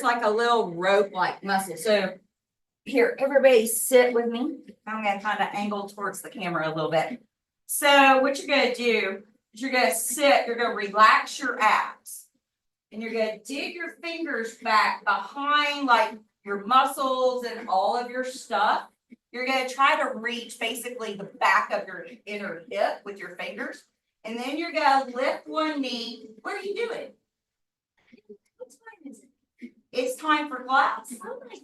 like a little rope-like muscle. So here, everybody sit with me. I'm gonna kind of angle towards the camera a little bit. So what you're gonna do is you're gonna sit, you're gonna relax your abs. And you're gonna dig your fingers back behind like your muscles and all of your stuff. You're gonna try to reach basically the back of your inner hip with your fingers. And then you're gonna lift one knee. What are you doing? What time is it? It's time for class. Oh my God.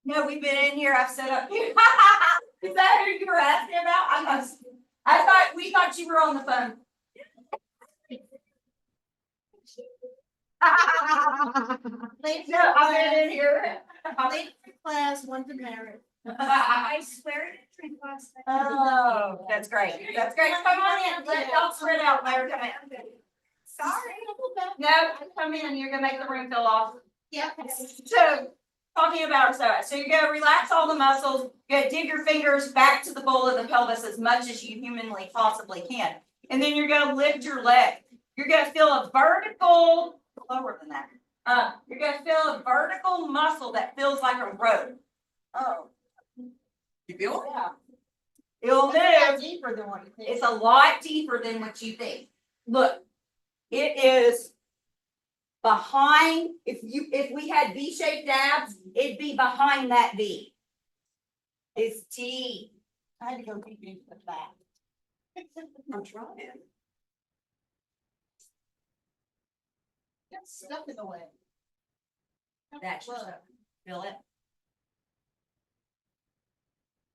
No, we've been in here. I've set up here. Is that who you were asking about? We thought you were on the phone. No, I've been in here. Late for class, one to marriage. I swear to drink class. Oh, that's great. That's great. Come on in. Don't spread out. Let her come in. Sorry. No, come in. You're gonna make the room fill off. Yeah. So, talking about our psoas. So you're gonna relax all the muscles. You're gonna dig your fingers back to the bowl of the pelvis as much as you humanly possibly can. And then you're gonna lift your leg. You're gonna feel a vertical, lower than that. You're gonna feel a vertical muscle that feels like a rope. Oh. You feel it? Yeah. It'll move. Deeper than what you think. It's a lot deeper than what you think. Look, it is behind. If we had V-shaped abs, it'd be behind that V. It's deep. I had to go deep into the back. I'm trying. That's stuff in the way. That's your stuff. Feel it.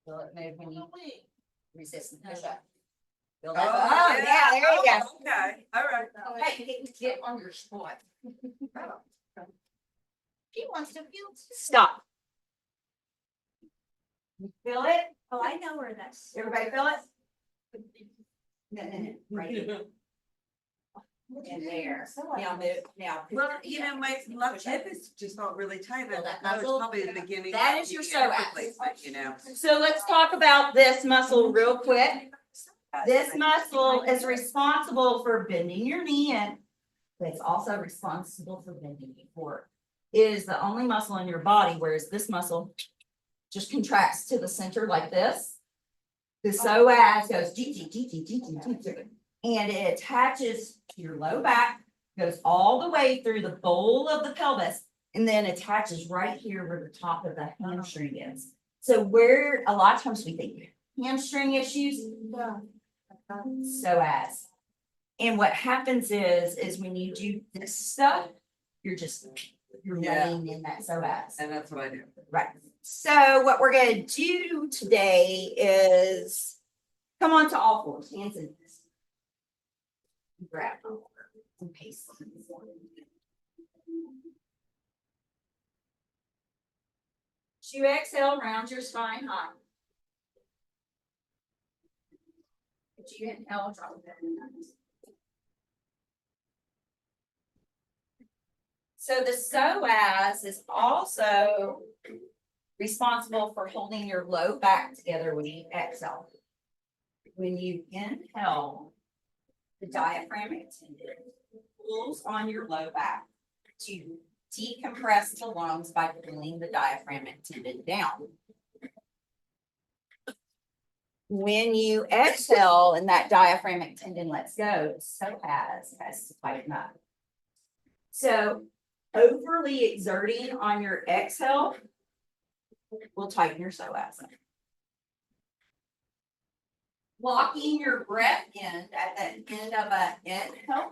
Feel it move when you resist and push up. Feel that? Oh, yeah, there you go. Okay, all right. Hey, get on your squat. She wants to feel. Stop. You feel it? Oh, I know where that's. Everybody feel it? No. Right here. And there. Now move. Now. Well, you know, my left hip is just not really tight. Feel that That was muscle? probably the beginning. That of is your the psoas. replacement, you know. So let's talk about this muscle real quick. This muscle is responsible for bending your knee in, but it's also responsible for bending your forward. It is the only muscle in your body, whereas this muscle just contracts to the center like this. The psoas goes and it attaches to your low back, goes all the way through the bowl of the pelvis, and then attaches right here where the top of the hamstring is. So where a lot of times we think hamstring issues, psoas. And what happens is when you do this stuff, you're laying in that psoas. And that's what I do. Right. So what we're gonna do today is come on to all fours, hands in this. Grab some pace. As you exhale, round your spine high. As you inhale, drop it down. So the psoas is also responsible for holding your low back together when you exhale. When you inhale, the diaphragmatic tendon pulls on your low back to decompress the lungs by pulling the diaphragmatic tendon down. When you exhale and that diaphragmatic tendon lets go, the psoas has to tighten up. So overly exerting on your exhale will tighten your psoas up. Locking your breath in at the end of an inhale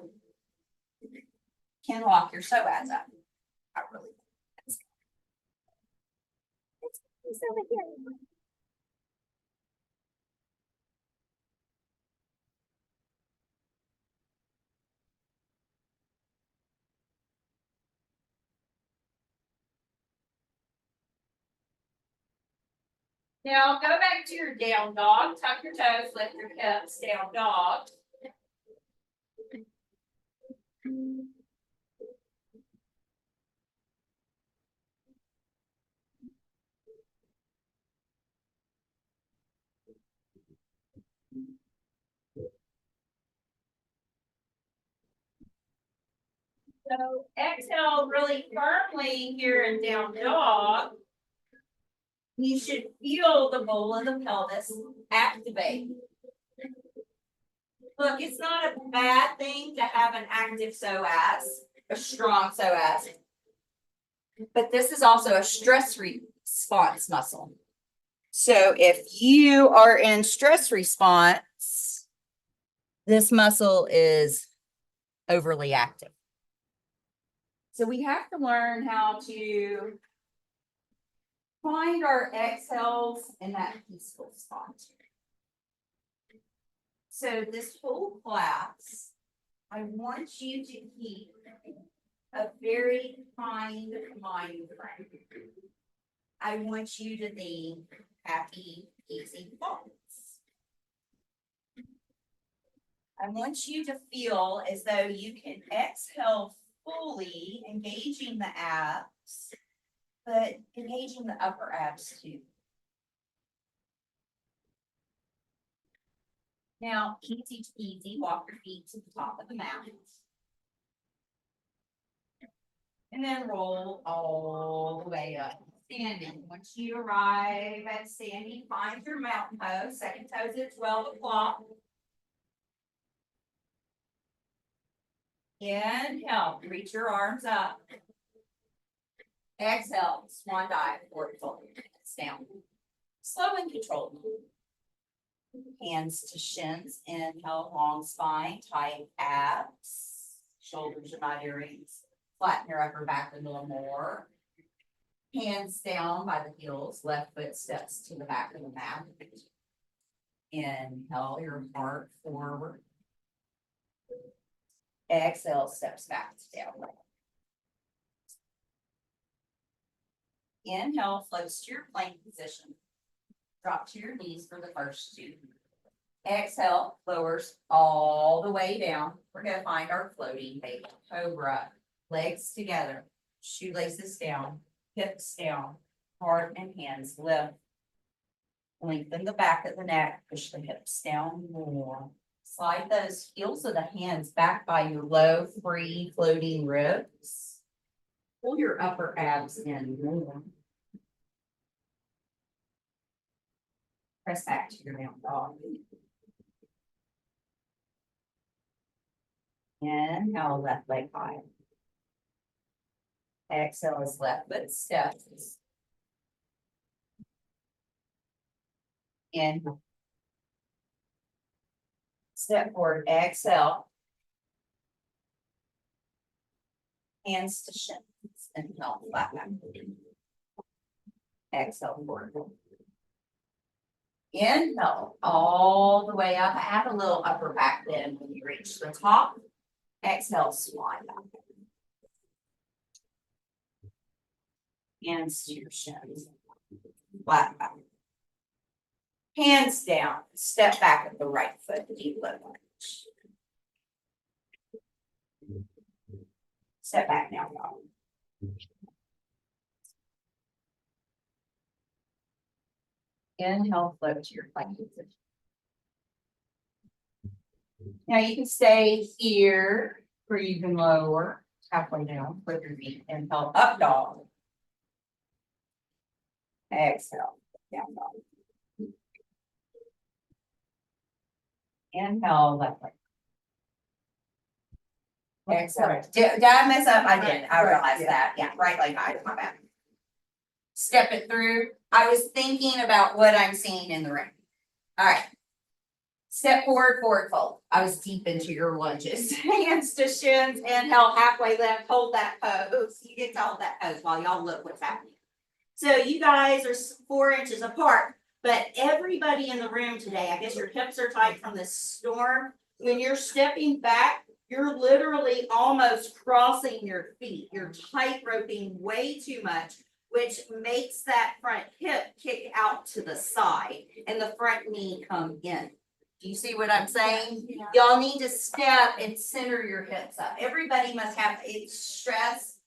can lock your psoas up. Not really. It's over here. Now go back to your down dog, tuck your toes, lift your hips, down dog. So exhale really firmly here in down dog. You should feel the bowl of the pelvis activate. Look, it's not a bad thing to have an active psoas, a strong psoas. But this is also a stress response muscle. So if you are in stress response, this muscle is overly active. So we have to learn how to find our exhales in that peaceful spot. So this whole class, I want you to keep a very kind mind frame. I want you to think happy, easy thoughts. I want you to feel as though you can exhale fully, engaging the abs, but engaging the upper abs too. Now, easy peasy, walk your feet to the top of the mat. And then roll all the way up, standing. Once you arrive at standing, find your mountain pose. Second toes at 12 o'clock. Inhale, reach your arms up. Exhale, swan dive, forward fold. It's down. Slow and controlled. Hands to shins. Inhale, long spine, tight abs. Shoulders are not earrings. Flatten your upper back a little more. Hands down by the heels. Left foot steps to the back of the mat. Inhale your heart forward. Exhale, steps back to downward. Inhale, floats to your plank position. Drop to your knees for the first two. Exhale, lowers all the way down. We're going to find our floating baby cobra. Legs together, shoelaces down, hips down, heart and hands lift. Lengthen the back of the neck, push the hips down more. Slide those heels of the hands back by your low, free, floating ribs. Pull your upper abs in more. Press back to your down dog. Inhale, left leg high. Exhale as left foot steps. Inhale. Step forward, exhale. Hands to shins. Inhale, flat back. Exhale, forward. Inhale, all the way up. Add a little upper back bend when you reach the top. Exhale, swan back. Hands to your shins. Flat back. Hands down. Step back at the right foot. Deep low lunge. Step back now, dog. Inhale, float to your plank position. Now you can stay here, or you can lower halfway down, flip your feet. Inhale, up dog. Exhale, down dog. Inhale, left leg. Exhale. Did I mess up? I did. I realized that. Yeah, right leg high, my bad. Step it through. I was thinking about what I'm seeing in the ring. All right. Step forward, forward fold. I was deep into your lunges. Hands to shins, inhale, halfway lift, hold that pose. You get to hold that pose while y'all look what's happening. So you guys are 4 inches apart, but everybody in the room today, I guess your hips are tight from the storm. When you're stepping back, you're literally almost crossing your feet. You're tight roping way too much, which makes that front hip kick out to the side and the front knee come in. Do you see what I'm saying? Yeah. Y'all need to step and center your hips up. Everybody must have a stress,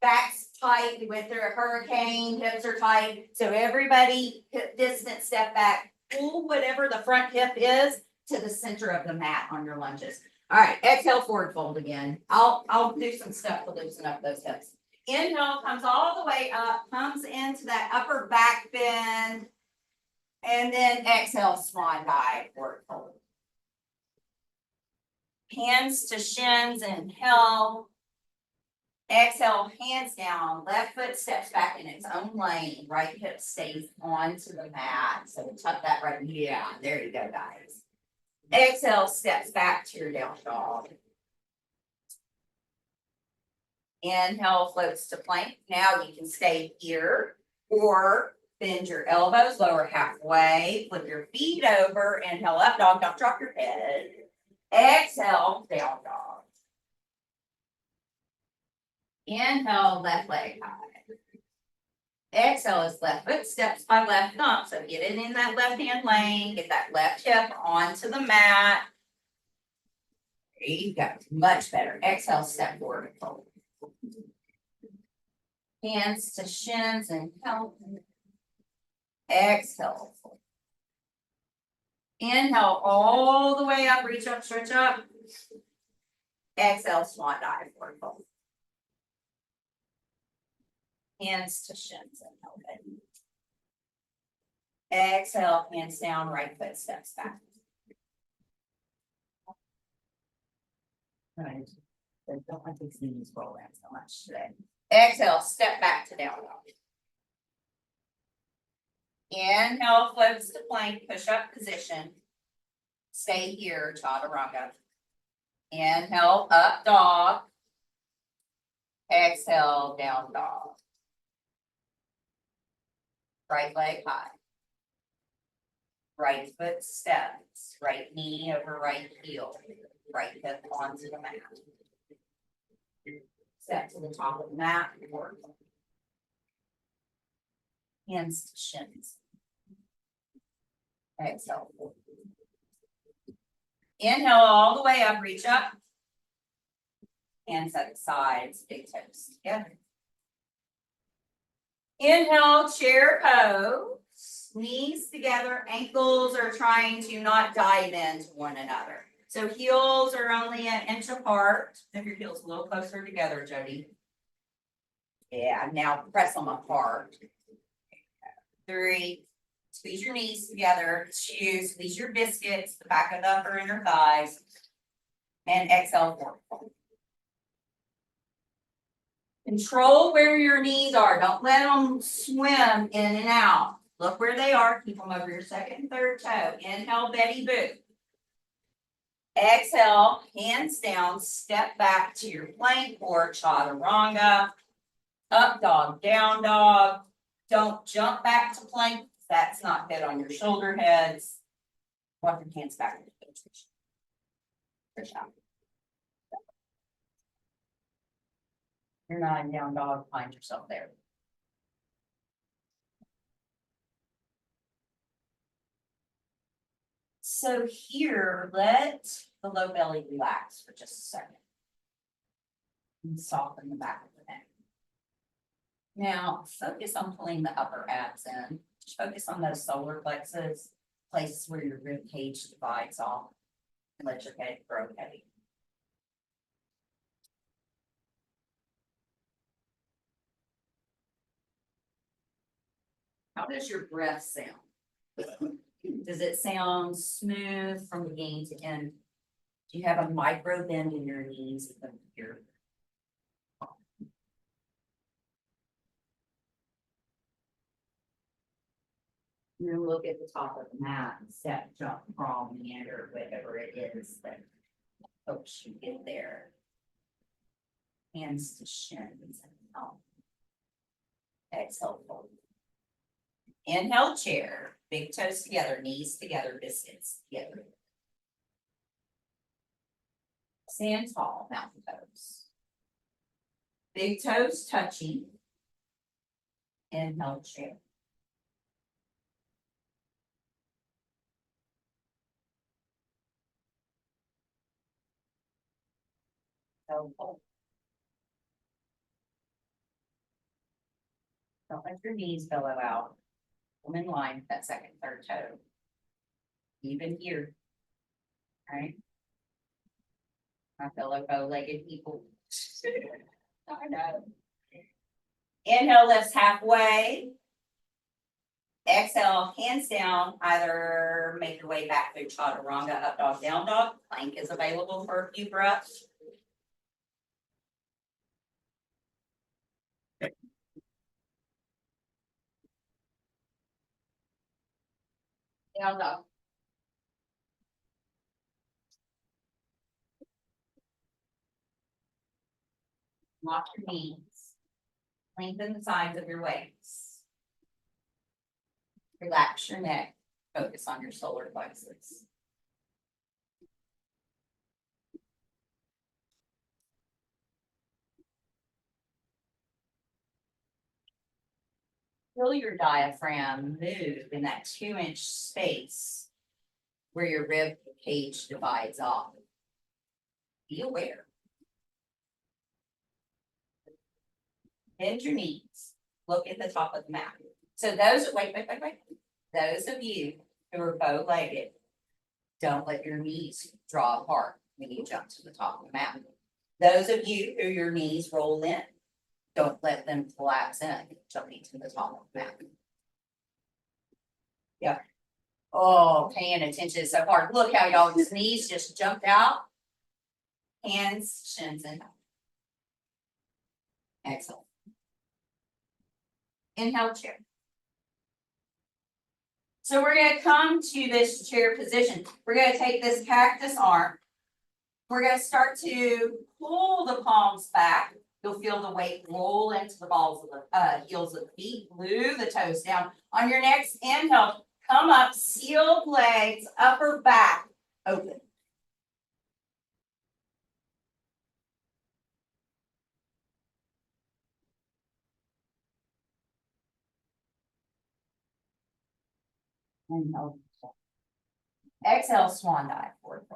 backs tight with their hurricane, hips are tight. So everybody hip distance, step back, pull whatever the front hip is to the center of the mat on your lunges. All right, exhale, forward fold again. I'll do some stuff to loosen up those hips. Inhale comes all the way up, comes into that upper back bend. And then exhale, swan dive, forward fold. Hands to shins, inhale. Exhale, hands down, left foot steps back in its own lane, right hip stays onto the mat. So tuck that right, yeah, there you go, guys. Exhale, steps back to your down dog. Inhale, floats to plank. Now you can stay here or bend your elbows, lower halfway, flip your feet over, inhale up dog, don't drop your head. Exhale, down dog. Inhale, left leg high. Exhale is left foot steps by left thumb. So get it in that left hand lane, get that left hip onto the mat. There you go, much better. Exhale, step forward and fold. Hands to shins and help. Exhale. Inhale all the way up, reach up, stretch up. Exhale, swan dive, forward fold. Hands to shins and help it. Exhale, hands down, right foot steps back. Right. I don't want these knees roll around so much today. Exhale, step back to down dog. Inhale, floats to plank, push up position. Stay here, chaturanga. Inhale, up dog. Exhale, down dog. Right leg high. Right foot steps, right knee over right heel, right hip onto the mat. Step to the top of the mat, forward. Hands to shins. Exhale. Inhale all the way up, reach up. Hands at the sides, big toes together. Inhale, chair pose. Knees together, ankles are trying to not dive into one another. So heels are only an inch apart. If your heels a little closer together, Jody. Yeah, now press them apart. 3, squeeze your knees together. 2, squeeze your biscuits, the back of the upper inner thighs. And exhale, forward. Control where your knees are. Don't let them swim in and out. Look where they are. Keep them over your second and third toe. Inhale, Betty Boop. Exhale, hands down, step back to your plank or chaturanga. Up dog, down dog. Don't jump back to plank. That's not good on your shoulder heads. Walk your hands back into position. Push out. You're not in down dog, find yourself there. So here, let the low belly relax for just a second. And soften the back of the neck. Now, focus on pulling the upper abs in. Just focus on those solar plexus, places where your rib cage divides off. And let your head grow heavy. How does your breath sound? Does it sound smooth from beginning to end? Do you have a micro bend in your knees here? And then look at the top of the mat and step, jump, crawl, meander, whatever it is that helps you get there. Hands to shins and help. Exhale, fold. Inhale, chair, big toes together, knees together, biscuits together. Stand tall, mountain pose. Big toes touching. Inhale, chair. So hold. Don't let your knees billow out. Come in line with that second, third toe. Even here. All right. My fellow bow-legged people. I know. Inhale, lifts halfway. Exhale, hands down, either make your way back through chaturanga, up dog, down dog. Plank is available for a few breaths. Down dog. Lock your knees. Lengthen the sides of your legs. Relax your neck. Focus on your solar plexus. Feel your diaphragm move in that 2-inch space where your rib cage divides off. Be aware. Bend your knees. Look at the top of the mat. So those, wait. Those of you who are bow-legged, don't let your knees draw apart when you jump to the top of the mat. Those of you who your knees roll in, don't let them collapse in, jumping to the top of the mat. Yeah. Oh, paying attention so hard. Look how y'all's knees just jumped out. Hands, shins, and exhale. Inhale, chair. So we're going to come to this chair position. We're going to take this cactus arm. We're going to start to pull the palms back. You'll feel the weight roll into the balls of the heels of the feet. Glue the toes down. On your next inhale, come up, sealed legs, upper back open. Inhale. Exhale, swan dive forward.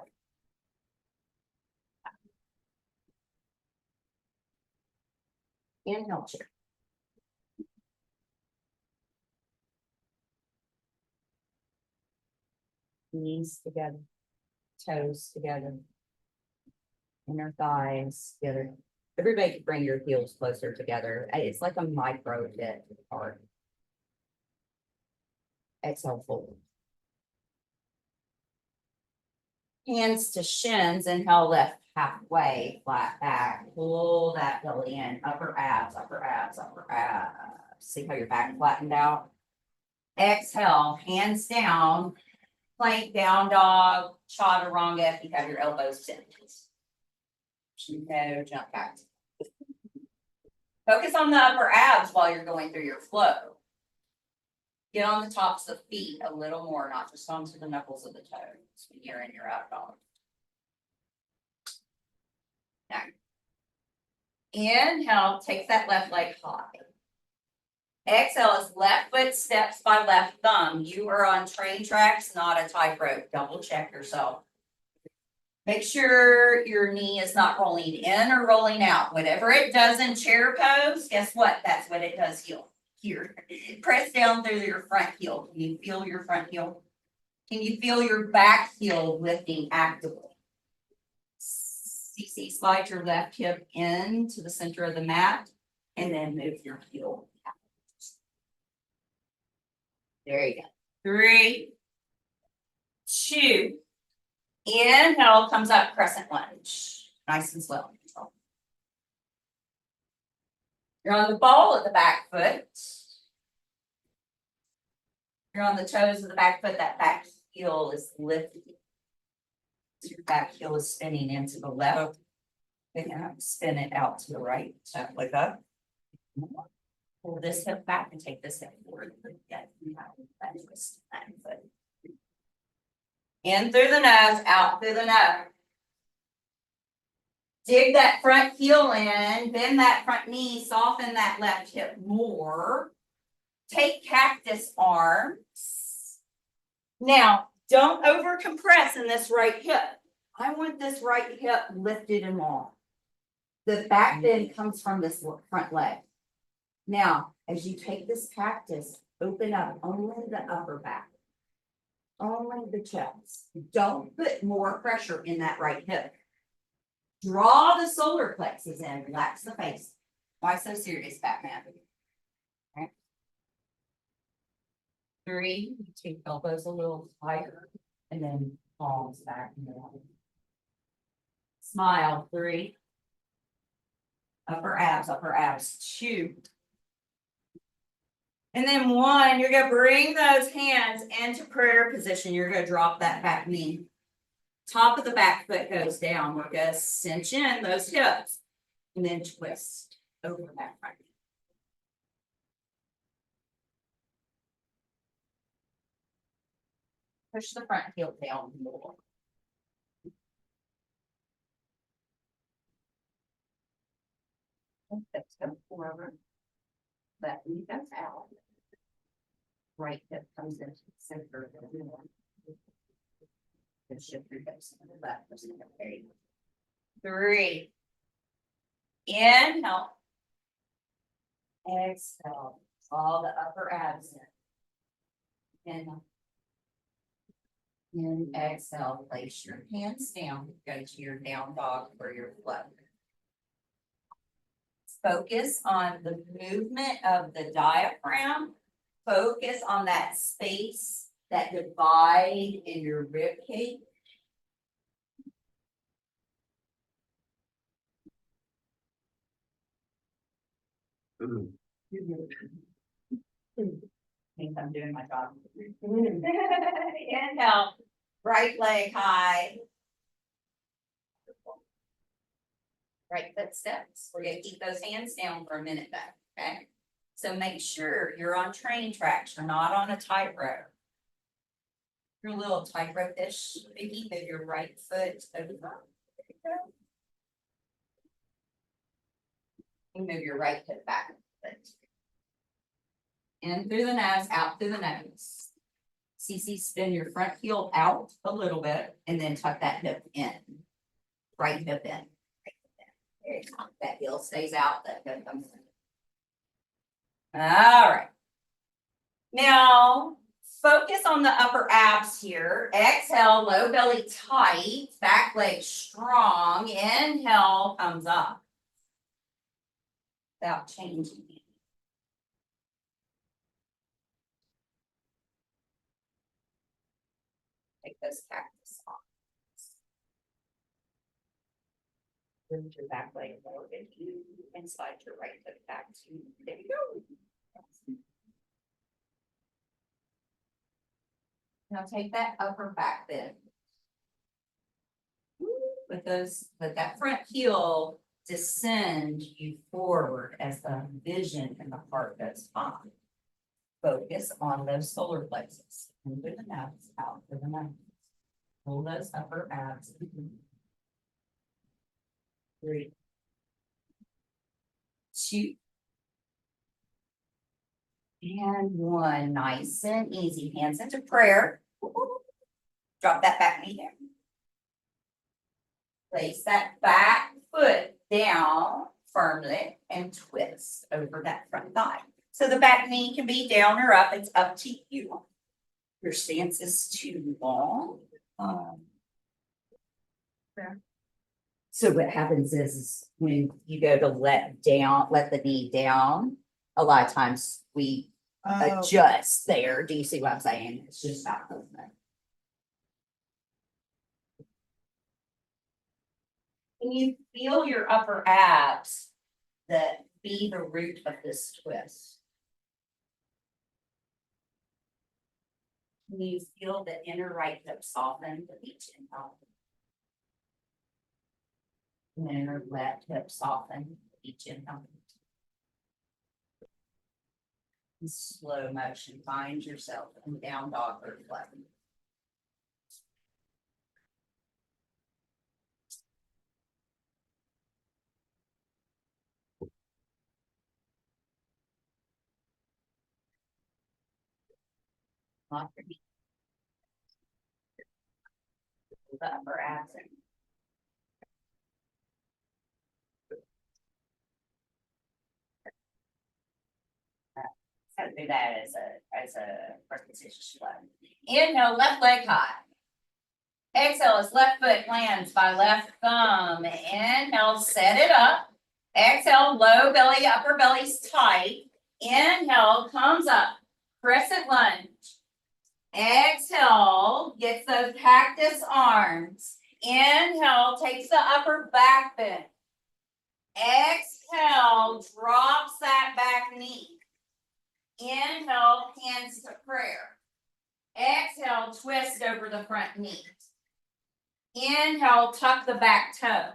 Inhale, chair. Knees together, toes together, inner thighs together. Everybody bring your heels closer together. It's like a micro hit apart. Exhale, fold. Hands to shins, inhale, left halfway, flat back. Pull that belly in, upper abs, upper abs, upper abs. See how your back flattened out? Exhale, hands down, plank, down dog, chaturanga if you have your elbows bent. No, jump back. Focus on the upper abs while you're going through your flow. Get on the tops of feet a little more, not just onto the knuckles of the toes when you're in your up dog. Now, inhale, take that left leg high. Exhale is left foot steps by left thumb. You are on train tracks, not a tightrope. Double check yourself. Make sure your knee is not rolling in or rolling out. Whatever it does in chair pose, guess what? That's what it does here. Press down through your front heel. Can you feel your front heel? Can you feel your back heel lifting actively? CC, slide your left hip into the center of the mat and then move your heel. There you go. 3, 2. Inhale, comes up, crescent lunge. Nice and slow. You're on the ball of the back foot. You're on the toes of the back foot. That back heel is lifted. So your back heel is spinning into the left. Then spin it out to the right. So like that. Pull this hip back and take this hip forward. That twist that foot. In through the nose, out through the nose. Dig that front heel in, bend that front knee, soften that left hip more. Take cactus arms. Now, don't over compress in this right hip. I want this right hip lifted and long. The back bend comes from this front leg. Now, as you take this cactus, open up only the upper back. Only the chest. Don't put more pressure in that right hip. Draw the solar plexus in, relax the face. Why so serious, Batman? Okay. 3, take elbows a little higher, and then palms back. Smile, 3. Upper abs, 2. And then 1, you're gonna bring those hands into prayer position. You're gonna drop that back knee. Top of the back foot goes down. We're gonna cinch in those hips and then twist over that front. Push the front heel down more. Let's go forward. That knee goes out. Right hip comes into the center of the middle. And shift your hips to the left. There you go. 3. Inhale. Exhale. All the upper abs in. Inhale. And exhale. Place your hands down. Go to your down dog for your flow. Focus on the movement of the diaphragm. Focus on that space, that divide in your rib cage. I think I'm doing my job. Inhale, right leg high. Right foot steps. We're gonna keep those hands down for a minute back, okay? So make sure you're on train tracks, you're not on a tightrope. You're a little tightrope-ish, Vicky, move your right foot over. There you go. And move your right hip back. In through the nose, out through the nose. CC, spin your front heel out a little bit and then tuck that hip in. Right hip in. There you go. That heel stays out, that hip comes in. All right. Now, focus on the upper abs here. Exhale, low belly tight, back leg strong. Inhale, comes up. Without changing. Take those cactus off. Bring your back leg forward and slide your right foot back to, there you go. Now take that upper back bend. With that front heel descend you forward as the vision in the heart goes on. Focus on those solar plexus. In through the nose, out through the nose. Pull those upper abs. 3, 2, and 1. Nice and easy. Hands into prayer. Drop that back knee there. Place that back foot down firmly and twist over that front thigh. So the back knee can be down or up. It's up to you. Your stance is too long. So what happens is when you go to let the knee down, a lot of times we adjust there. Do you see what I'm saying? It's just that movement. Can you feel your upper abs that be the root of this twist? Can you feel the inner right hip soften with each inhale? And inner left hip soften with each inhale. In slow motion, find yourself in down dog or flat. Lock your knee. The upper abs in. So do that as a repetition. Inhale, left leg high. Exhale as left foot lands by left thumb. Inhale, set it up. Exhale, low belly, upper belly's tight. Inhale, comes up. Crescent lunge. Exhale, gets those cactus arms. Inhale, takes the upper back bend. Exhale, drops that back knee. Inhale, hands to prayer. Exhale, twist over the front knee. Inhale, tuck the back toe.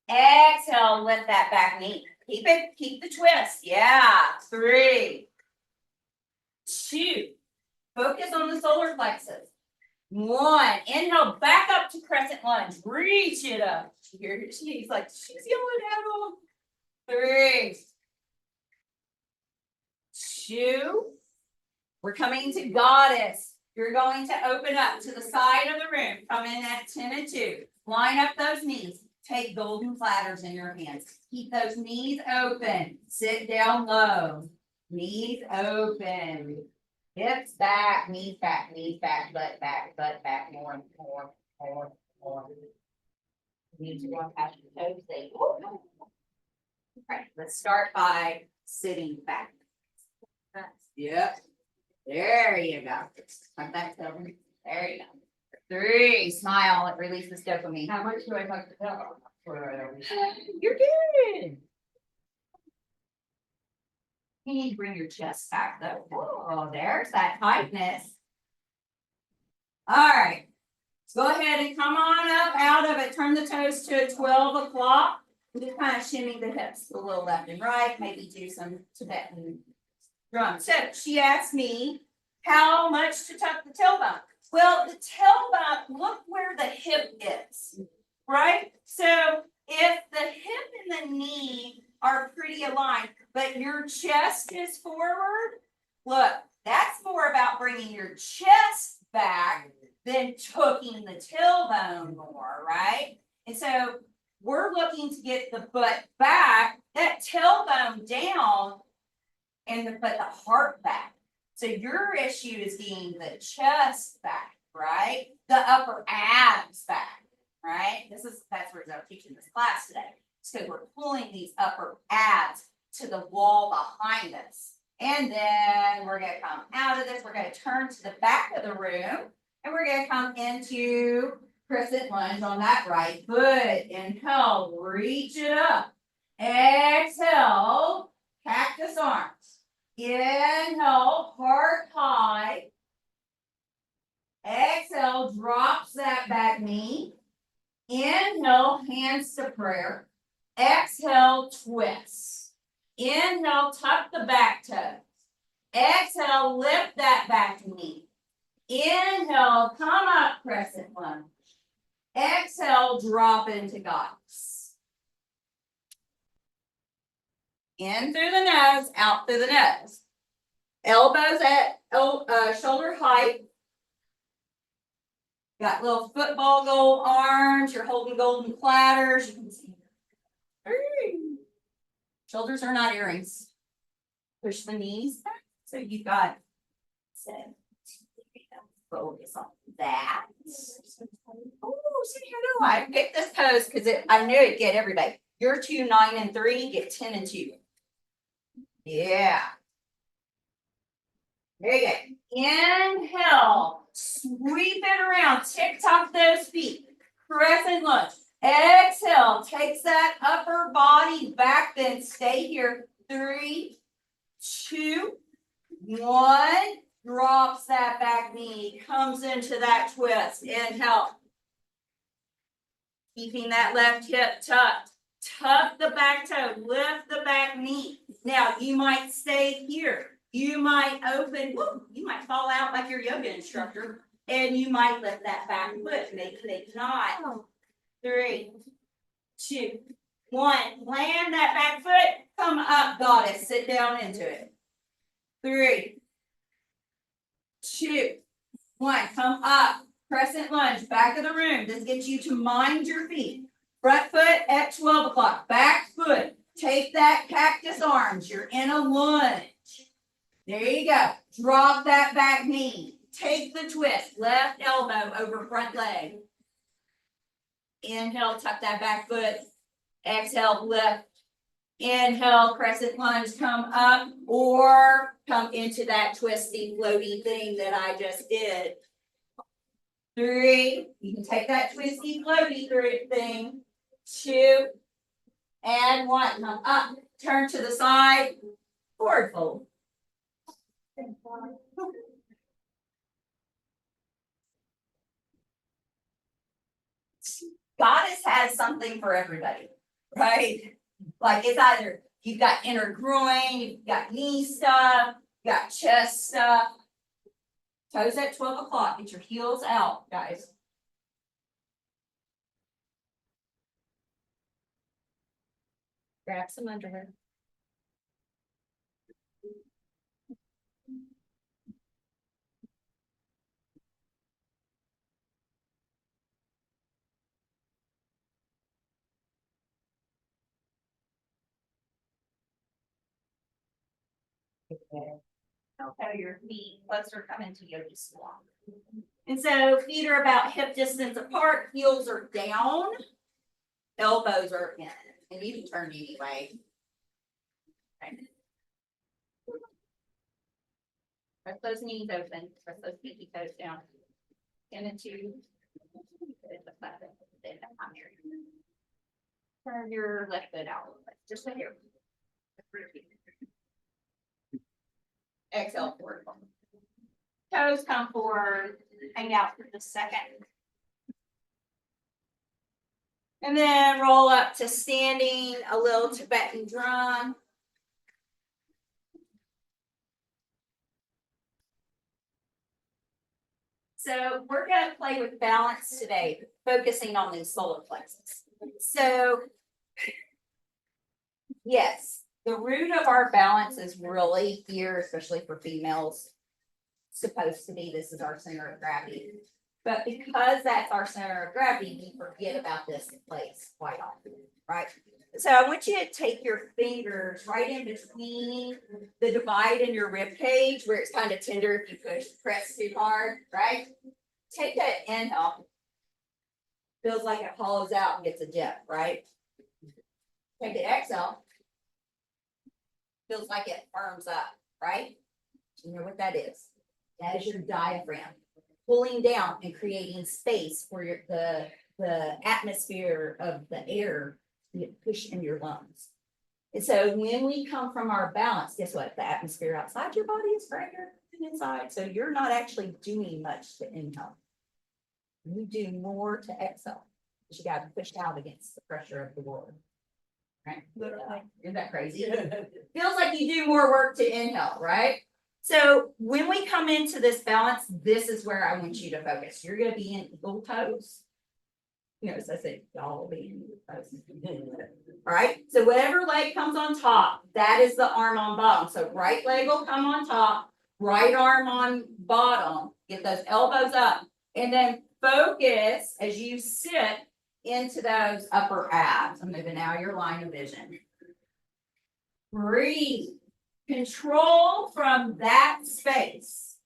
Exhale, lift that back knee. Keep it, keep the twist. Yeah, 3, 2. Focus on the solar plexus. 1. Inhale, back up to crescent lunge. Reach it up. Here she's like, she's yelling at him. 3, 2. We're coming to goddess. You're going to open up to the side of the room. Come in at 10 and 2. Line up those knees. Take golden platters in your hands. Keep those knees open. Sit down low. Knees open. Hips back, knees back, butt back, more and more, more, more. Need to walk past your toes. Say, whoa. All right, let's start by sitting back. Yep. There you go. Tuck that toe. There you go. 3, smile, it releases dopamine. How much do I have to tell? You're good. You need to bring your chest back though. Whoa, there's that tightness. All right. Go ahead and come on up out of it. Turn the toes to 12 o'clock. Just kind of shimmy the hips a little left and right. Maybe do some Tibetan drum. So she asked me how much to tuck the tailbone. Well, the tailbone, look where the hip is, right? So if the hip and the knee are pretty aligned, but your chest is forward, look, that's more about bringing your chest back than tucking the tailbone more, right? And so we're looking to get the butt back, that tailbone down, and but the heart back. So your issue is getting the chest back, right? The upper abs back, right? That's where I'm teaching this class today. So we're pulling these upper abs to the wall behind us. And then we're going to come out of this. We're going to turn to the back of the room. And we're going to come into crescent lunge on that right foot. Inhale, reach it up. Exhale, cactus arms. Inhale, heart high. Exhale, drops that back knee. Inhale, hands to prayer. Exhale, twist. Inhale, tuck the back toe. Exhale, lift that back knee. Inhale, come up, crescent lunge. Exhale, drop into goddess. In through the nose, out through the nose. Elbows at shoulder height. Got little football goal arms. You're holding golden platters. You can see. Shoulders are not earrings. Push the knees back. So you've got. Focus on that. Oh, see here, no, I picked this pose because I knew it'd get everybody. You're 2, 9, and 3. Get 10 and 2. Yeah. There you go. Inhale. Sweep it around. Tick tock those feet. Crescent lunge. Exhale. Takes that upper body back. Then stay here. 3, 2, 1. Drops that back knee. Comes into that twist. Inhale. Keeping that left hip tucked. Tuck the back toe. Lift the back knee. Now you might stay here. You might open. Whoop, you might fall out like your yoga instructor. And you might lift that back foot. Maybe not. 3, 2, 1. Land that back foot. Come up, goddess. Sit down into it. 3, 2, 1. Come up. Crescent lunge. Back of the room. This gets you to mind your feet. Front foot at 12 o'clock. Back foot. Take that cactus arms. You're in a lunge. There you go. Drop that back knee. take the twist, left elbow over front leg. Inhale, tuck that back foot. Exhale, lift. Inhale, crescent lunge, come up or come into that twisty, floaty thing that I just did. 3, you can take that twisty, floaty thing. 2, and 1, come up, turn to the side, forward fold. Goddess has something for everybody, right? Like it's either you've got inner groin, you've got knee stuff, you got chest stuff. Toes at 12 o'clock, get your heels out, guys. Grab some underwear. Okay, your feet, flexor come into yogi squat. And so feet are about hip distance apart, heels are down, elbows are in, and you can turn anyway. Okay. Press those knees open, press those pinky toes down. And 2. Turn your left foot out, just right here. Exhale forward. Toes come forward, hang out for the second. And then roll up to standing, a little Tibetan drum. So we're going to play with balance today, focusing on these solar plexus. So yes, the root of our balance is really here, especially for females. Supposed to be, this is our center of gravity. But because that's our center of gravity, we forget about this place quite often, right? So I want you to take your fingers right in between the divide in your rib cage where it's kind of tender if you press too hard, right? Take that inhale. Feels like it hollows out and gets a dip, right? Take the exhale. Feels like it firms up, right? You know what that is? That is your diaphragm pulling down and creating space for the atmosphere of the air to push in your lungs. And so when we come from our balance, guess what? The atmosphere outside your body is greater than inside. So you're not actually doing much to inhale. You do more to exhale because you got to push out against the pressure of the water. Right? Literally. Isn't that crazy? Feels like you do more work to inhale, right? So when we come into this balance, this is where I want you to focus. You're going to be in eagle pose. You know, as I said, y'all will be in eagle pose. All right. So whatever leg comes on top, that is the arm on bottom. So right leg will come on top, right arm on bottom. Get those elbows up. And then focus as you sit into those upper abs. I'm moving out of your line of vision. Breathe. Control from that space.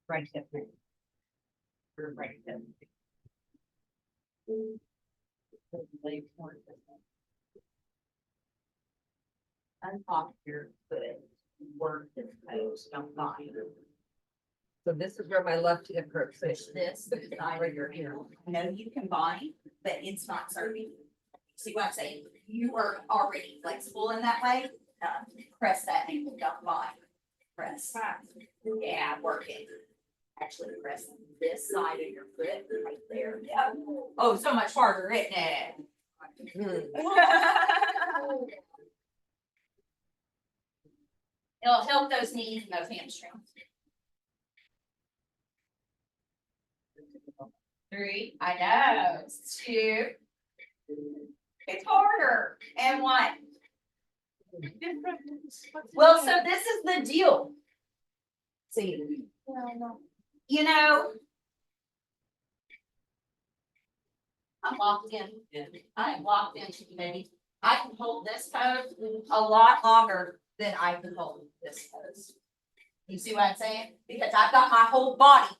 Right hip. Right hip. Unlock your foot. Work this pose. Don't bind. So this is where my left hip hurts. Push this to the side of your ear. I know you can bind, but it's not serving. See what I'm saying? You are already flexible in that way. Press that ankle, don't bind. Press. Yeah, work it. Actually press this side of your foot right there. Yeah. Oh, so much harder, isn't it? It'll help those knees and those hamstrings. 3, I know. 2. It's harder. And 1. Well, so this is the deal. See, you know, I'm locked in. I am locked in, baby. I can hold this pose a lot longer than I can hold this pose. You see what I'm saying? Because I've got my whole body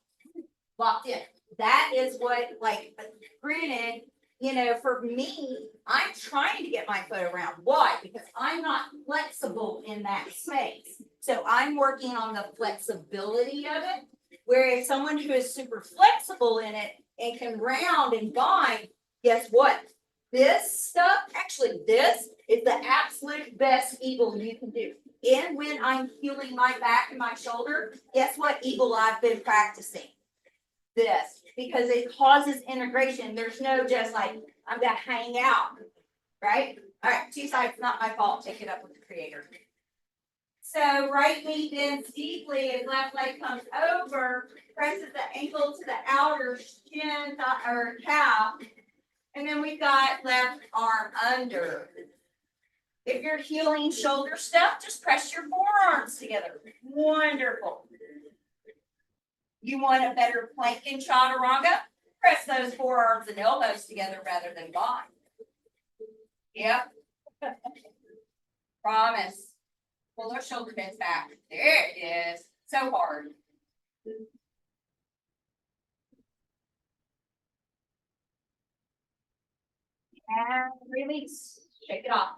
locked in. That is what, like, granted, you know, for me, I'm trying to get my foot around. Why? Because I'm not flexible in that space. So I'm working on the flexibility of it. Whereas someone who is super flexible in it and can round and bind, guess what? This stuff, actually, this is the absolute best eagle you can do. And when I'm healing my back and my shoulder, guess what eagle I've been practicing? This, because it causes integration. There's no just like, I'm gonna hang out, right? All right, two sides, not my fault. Take it up with the creator. So right knee bends deeply and left leg comes over, presses the ankle to the outer shin or calf. And then we've got left arm under. If you're healing shoulder stuff, just press your forearms together. Wonderful. You want a better plank in chaturanga? Press those forearms and elbows together rather than bind. Yep. Promise. Pull those shoulder bends back. There it is. So hard. And release. Shake it off.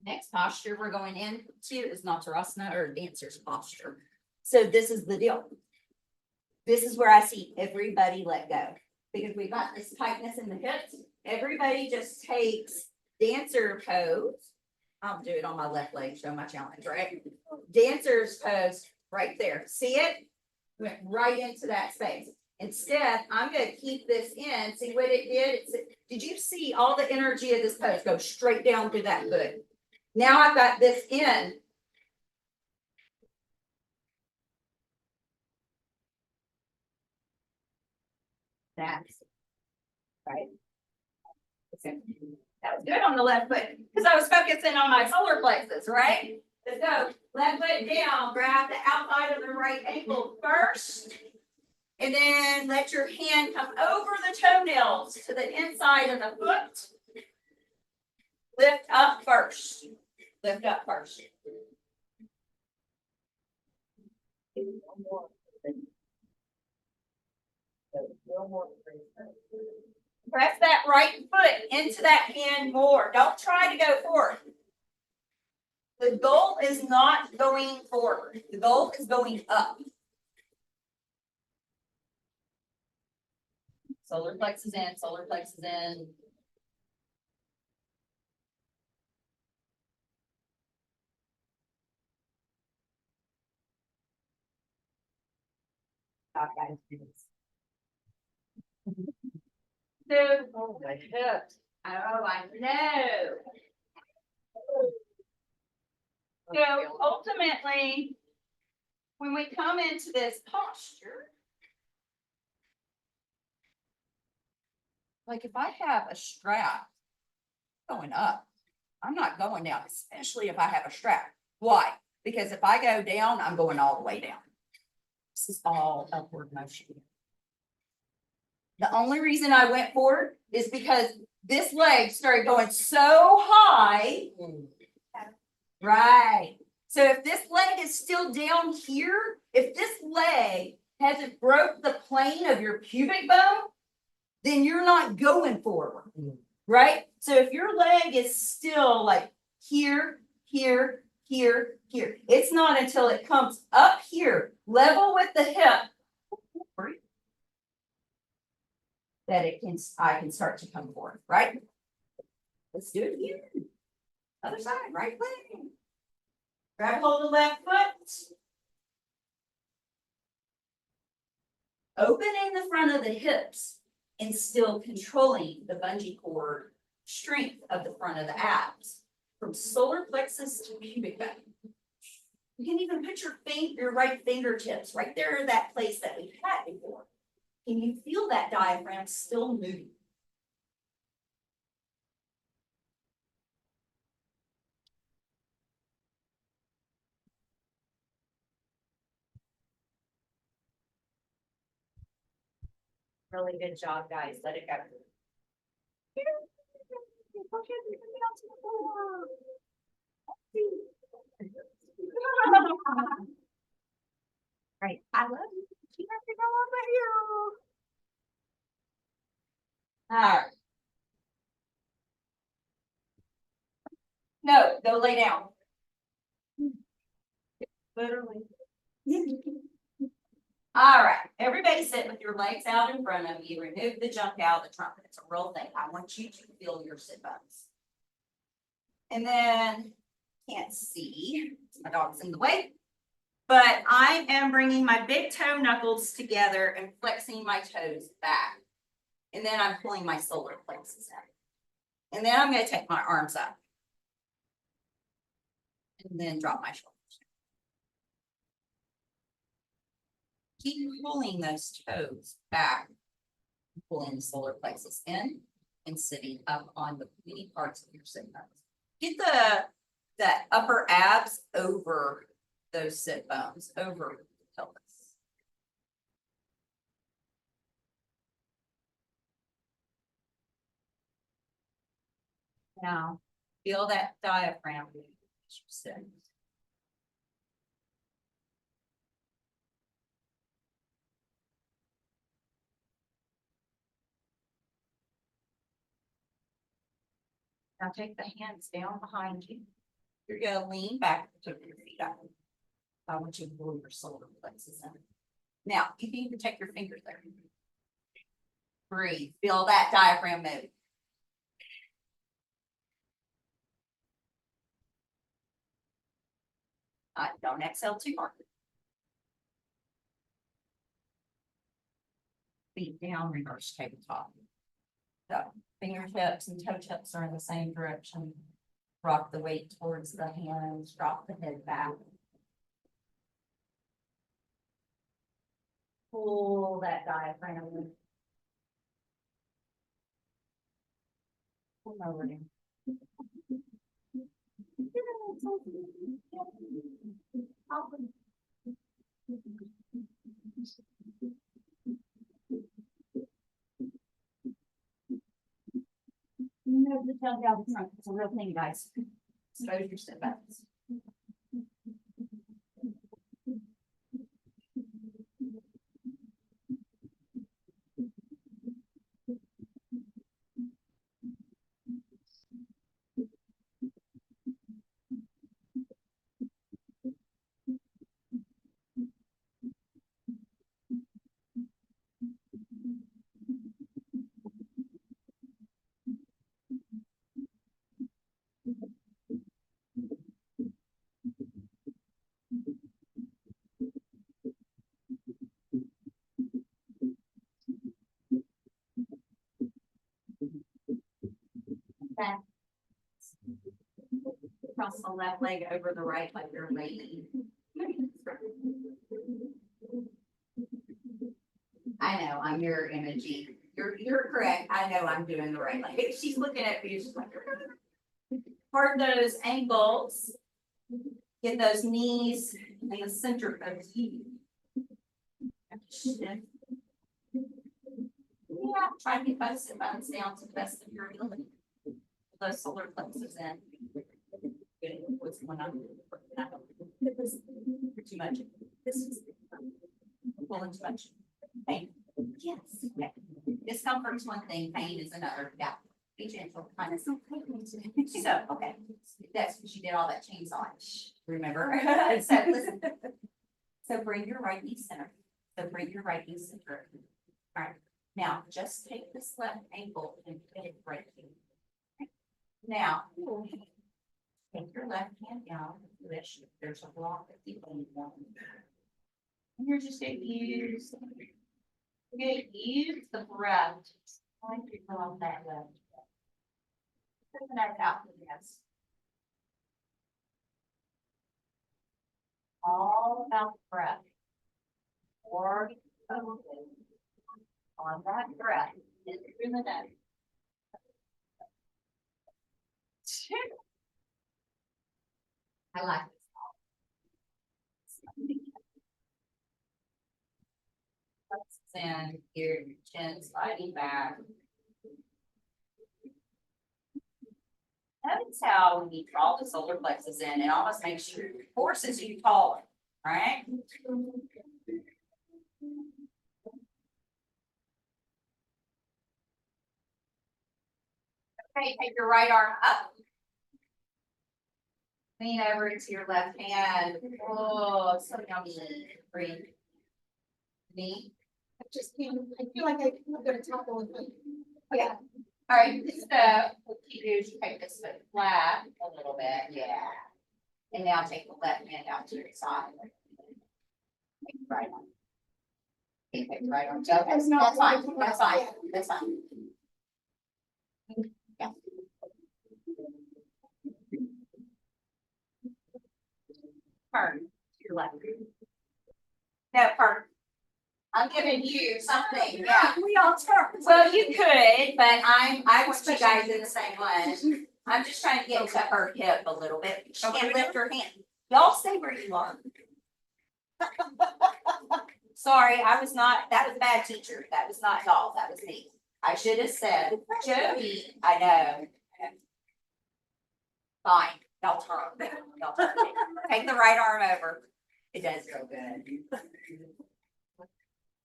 Next posture we're going into is Natarasana or dancer's posture. So this is the deal. This is where I see everybody let go because we've got this tightness in the hips. Everybody just takes dancer pose. I'll do it on my left leg, show my challenge, right? Dancer's pose right there. See it? Went right into that space. Instead, I'm going to keep this in. See what it did? Did you see all the energy of this pose go straight down through that foot? Now I've got this in. That's right. Okay. That was good on the left foot because I was focusing on my solar plexus, right? Let's go. Left foot down. Grab the outside of the right ankle first. And then let your hand come over the toenails to the inside of the foot. Lift up first. Lift up first. Press that right foot into that hand more. Don't try to go forward. The goal is not going forward. The goal is going up. Solar plexus in, solar plexus in. So, Oh, my hips. oh, I know. So ultimately, when we come into this posture, like if I have a strap going up, I'm not going down, especially if I have a strap. Why? Because if I go down, I'm going all the way down. This is all upward motion. The only reason I went forward is because this leg started going so high. Right. So if this leg is still down here, if this leg hasn't broke the plane of your pubic bone, then you're not going forward. Right? So if your leg is still like here, here, here, here, it's not until it comes up here, level with the hip, that I can start to come forward, right? Let's do it again. Other side, right leg. Grab hold of the left foot. Opening the front of the hips and still controlling the bungee cord strength of the front of the abs from solar plexus to pubic bone. You can even put your right fingertips right there in that place that we've had before. Can you feel that diaphragm still moving? Really good job, guys. Let it go. Right, I love you. You have to go over here. All right. No, go lay down. Literally. All right, everybody sit with your legs out in front of you. Remove the junk out of the trunk. It's a real thing. I want you to feel your sit bones. And then, can't see, my dog's in the way. But I am bringing my big toe knuckles together and flexing my toes back. And then I'm pulling my solar plexus out. And then I'm going to take my arms up. And then drop my shoulders. Keep pulling those toes back. Pulling the solar plexus in and sitting up on the pointy parts of your sit bones. Get the upper abs over those sit bones, over the pelvis. Now, feel that diaphragm as you sit. Now take the hands down behind you. You're gonna lean back to your feet up. I want you to pull your solar plexus in. Now, you can even take your fingers there. Breathe, feel that diaphragm move. Don't exhale too hard. Feet down, reverse tabletop. So fingertips and toe tips are in the same direction. Rock the weight towards the hands, drop the head back. Pull that diaphragm in. Pull over there. No, the tail down the front. It's a real thing, guys. Expose your sit bones. Okay. Cross the left leg over the right like you're laying. I know, I'm mirror imaging. You're correct. I know I'm doing the right leg. She's looking at me, she's like, part those ankles. Get those knees in the center of you. Yeah, try to get both sit bones down to the best of your ability. Those solar plexus in. What's going on? Too much. This is pulling too much. Pain. Yes. Okay. Discomfort is one thing, pain is another. Yeah. Be gentle. Kind of. So, okay. That's because you did all that chainsaw. Remember? So listen. So bring your right knee center. So bring your right knee center. All right. Now just take this left ankle and put it right here. Now, take your left hand down, wish there's a block at the end. And you're just going to use the breath. Trying to go on that left. Put that out, yes. All about the breath. Or on that breath, in through the nose. I like this. in, your chin sliding back. Notice how when you draw the solar plexus in, it almost makes you, forces you taller, right? Okay, take your right arm up. Lean over to your left hand. Oh, so yummy. Breathe. Knee. I just can't, I feel like I'm gonna topple with me. Yeah. All right, so what you do is you take this foot flat a little bit, yeah. And now take the left hand out to your side. Take the right arm. Okay, take the right arm. Okay, that's fine, that's fine, that's fine. Yeah. Turn to your left. No, turn. I'm giving you something, yeah. We all turn. Well, you could, but I want you guys in the same one. I'm just trying to get to her hip a little bit. She can lift her hand. Y'all stay where you are. Sorry, I was not, that was a bad teacher. That was not y'all, that was me. I should have said, Jody, I know. Fine, y'all turn. Y'all turn. Take the right arm over. It does feel good.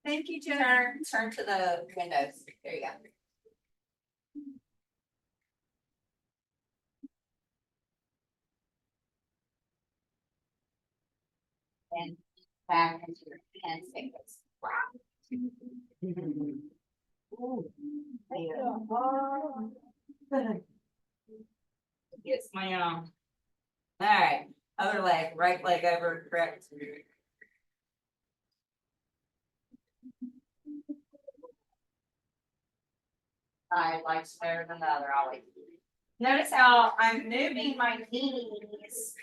Thank you, Jen. Turn to the windows. There you go. And back into your hands, take this. Yes, ma'am. All right, other leg, right leg over, correct. I like better than the other, always. Notice how I'm moving my knees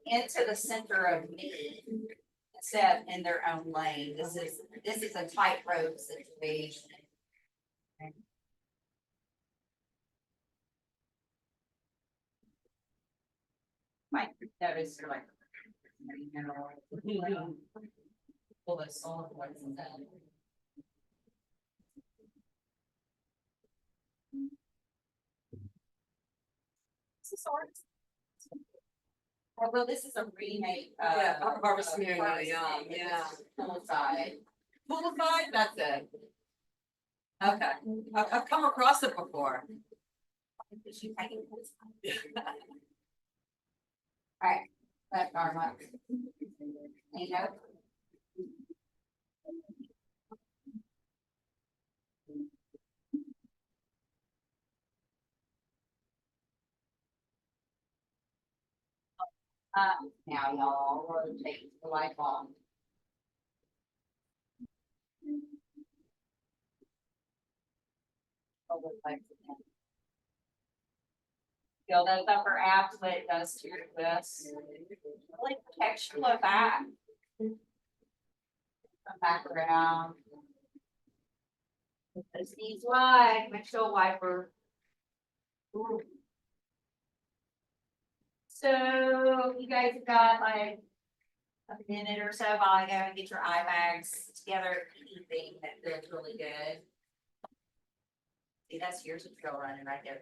into the center of me instead in their own lane. This is a tightrope situation. Might notice you're like, pull the solar plexus in. Although this is a remake. Yeah, Harvest Moon, Harvest yeah, Moon, yeah. Poolside. Poolside, that's it. Okay, I've come across it before. Alright, left arm up. You know. Now y'all rotate the light bulb. Feel those upper abs, what it does to your twists. Really protects your low back. Come back around. Those knees wide, windshield wiper. Ooh. So you guys have got like a minute or so while I go and get your eye bags together. Anything that feels really good. See, that's yours with drill running right there.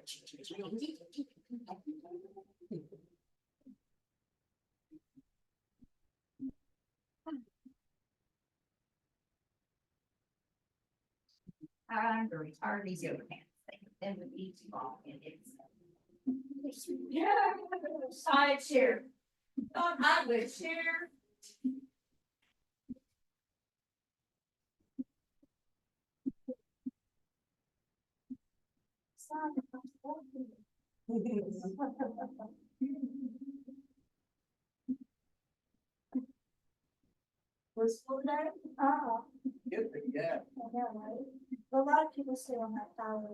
I'm very tired of these yoga pants. They would be too long and it's. Yeah, side chair. Thought I would share. Was full day? Good, yeah. I know, right? A lot of people stay on that tower.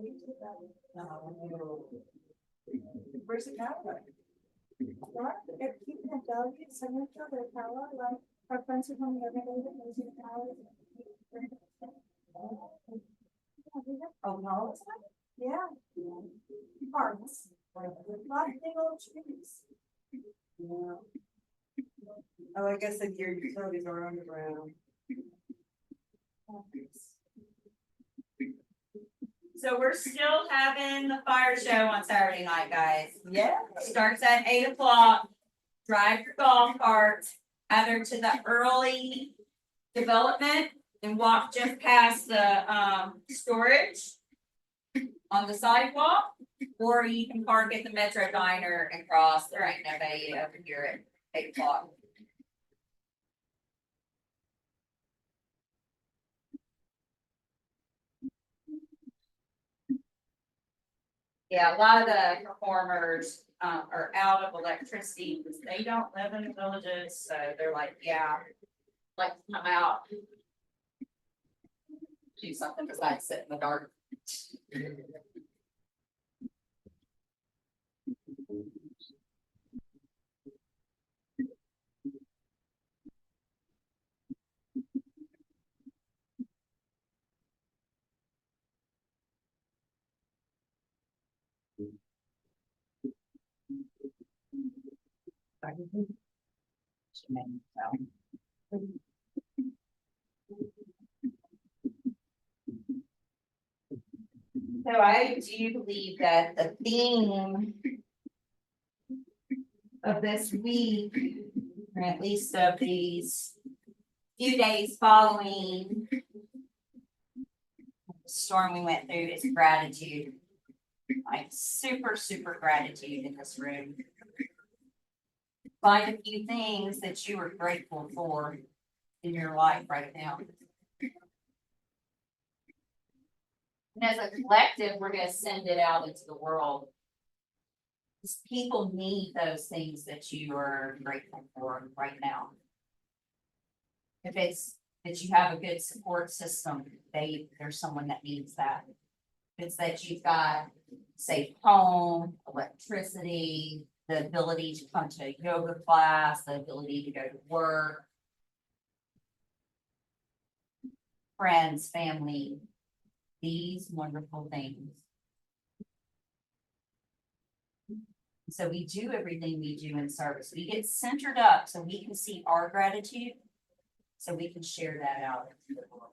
Where's it now? What? If keeping a dog, some of their power, like our friends are home every day that using power. Oh, no. Yeah. Parks. A lot of big old trees. Yeah. Oh, I guess if your utilities are underground. So we're still having the fire show on Saturday night, guys. Yeah. Starts at 8 o'clock. Drive your golf cart either to the early development and walk just past the storage on the sidewalk, or you can park at the Metro Diner and cross. There ain't no bay over here at 8 o'clock. Yeah, a lot of the performers are out of electricity because they don't live in the villages, so they're like, yeah, like to come out. Do something besides sit in the dark. So I do believe that the theme of this week, or at least of these few days following the storm we went through, is gratitude. Like super gratitude in this room. Find a few things that you are grateful for in your life right now. And as a collective, we're gonna send it out into the world. Because people need those things that you are grateful for right now. If it's that you have a good support system, there's someone that needs that. If it's that you've got safe home, electricity, the ability to come to a yoga class, the ability to go to work, friends, family, these wonderful things. So we do everything we do in service. We get centered up so we can see our gratitude, so we can share that out into the world.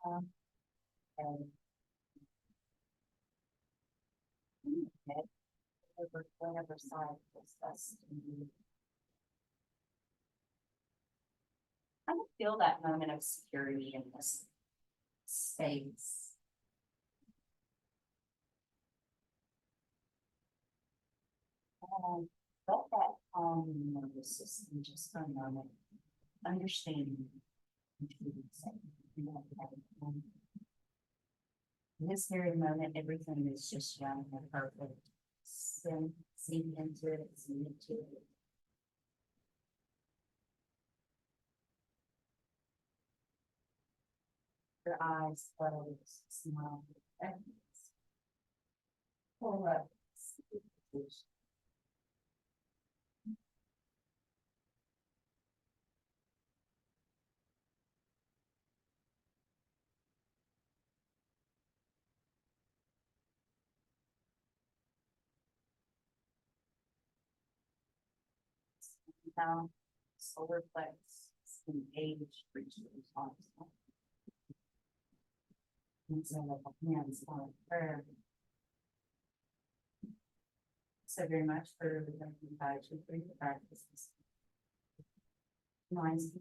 And head over whatever side feels best to you. I would feel that moment of security in this space. And let that calm your nervous system just for a moment. Understanding. In this very moment, everything is just young and perfect. Sink into it, sink into it. Your eyes closed, smile. Pull up. Down, solar plex, engage, reach those arms. And so the hands on prayer. So very much for the guide to bring the practices. Minds.